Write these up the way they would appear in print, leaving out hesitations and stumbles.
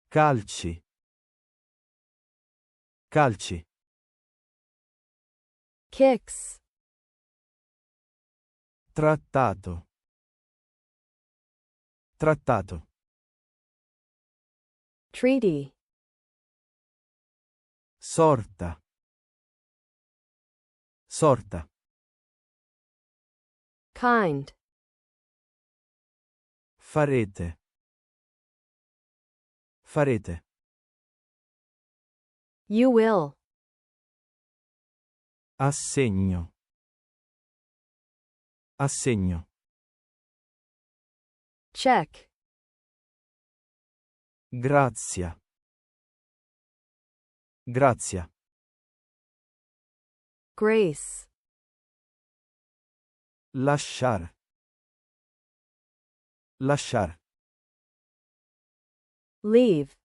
Calci. Calci. Kicks. Trattato. Trattato. Treaty. Sorta. Sorta. Kind. Farete. Farete. You will. Assegno. Assegno. Check. Grazia. Grazia. Grace. Lasciar. Lasciar. Leave.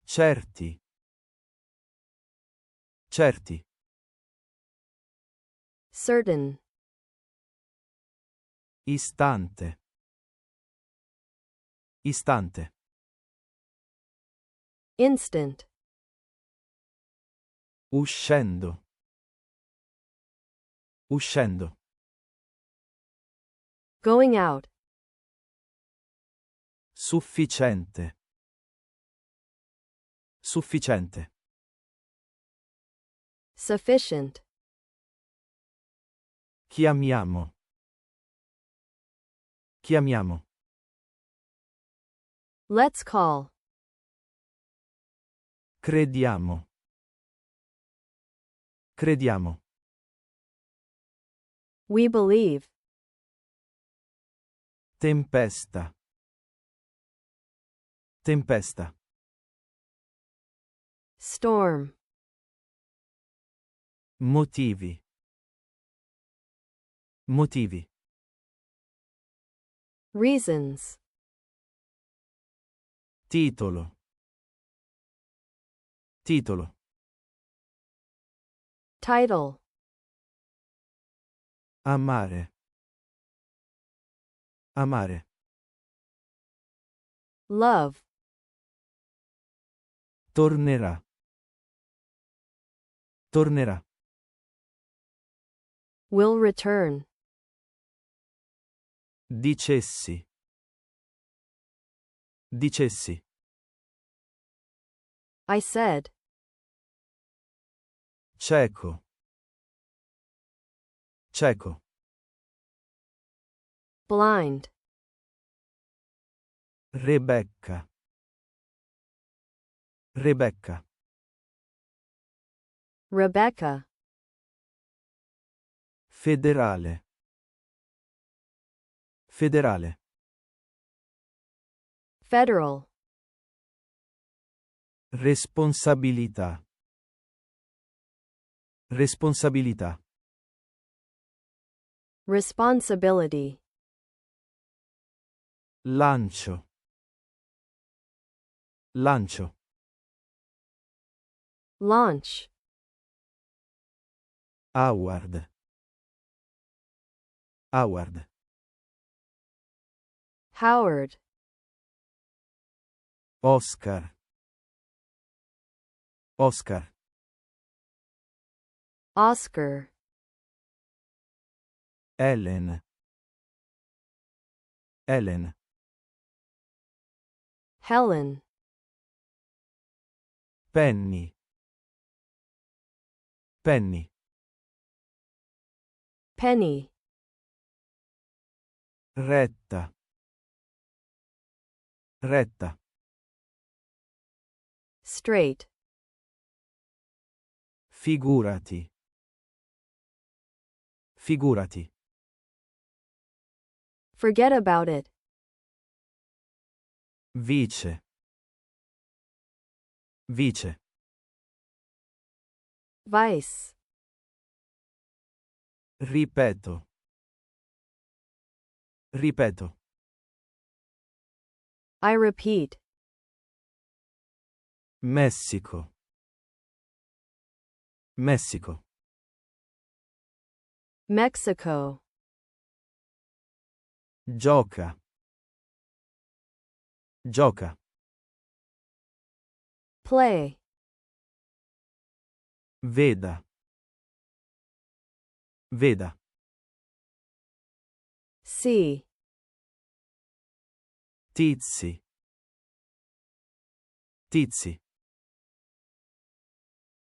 Certi. Certi. Certain. Istante. Istante. Instant. Uscendo. Uscendo. Going out. Sufficiente. Sufficiente. Sufficient. Chiamiamo. Chiamiamo. Let's call. Crediamo. Crediamo. We believe. Tempesta. Tempesta. Storm. Motivi. Motivi. Reasons. Titolo. Titolo. Title. Amare. Amare. Love. Tornerà. Tornerà. Will return. Dicessi. Dicessi. I said. Cieco. Cieco. Blind. Rebecca. Rebecca. Rebecca. Federale. Federale. Federal. Responsabilità. Responsabilità. Responsibility. Lancio. Lancio. Launch. Award. Award. Howard. Oscar. Oscar. Oscar. Ellen. Ellen. Helen. Penny. Penny. Penny. Retta. Retta. Straight. Figurati. Figurati. Forget about it. Vice. Vice. Vice. Ripeto. Ripeto. I repeat. Messico. Messico. Mexico. Gioca. Gioca. Play. Veda. Veda. See. Tizi. Tizi.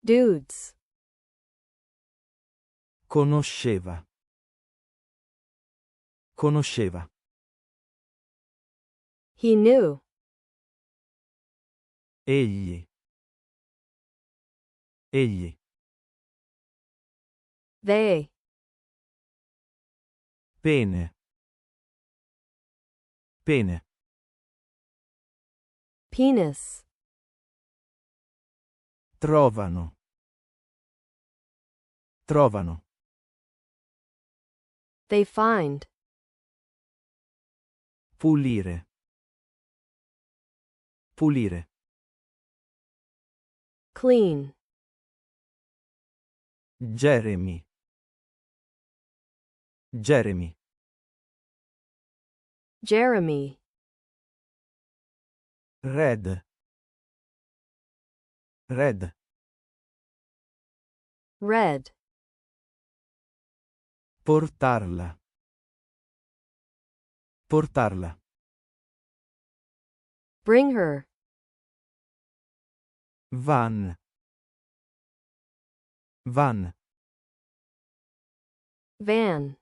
Dudes. Conosceva. Conosceva. He knew. Egli. Egli. They. Pene. Pene. Penis. Trovano. Trovano. They find. Pulire. Pulire. Clean. Jeremy. Jeremy. Jeremy. Red. Red. Red. Portarla. Portarla. Bring her. Van. Van. Van.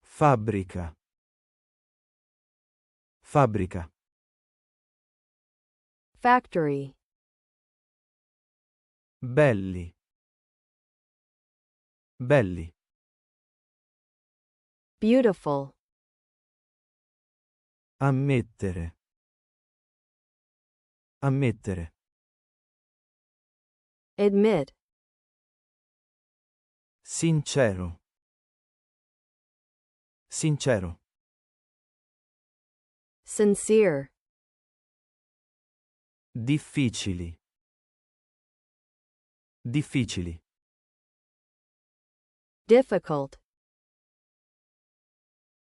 Fabbrica. Fabbrica. Factory. Belli. Belli. Beautiful. Ammettere. Ammettere. Admit. Sincero. Sincero. Sincere. Difficili. Difficili. Difficult.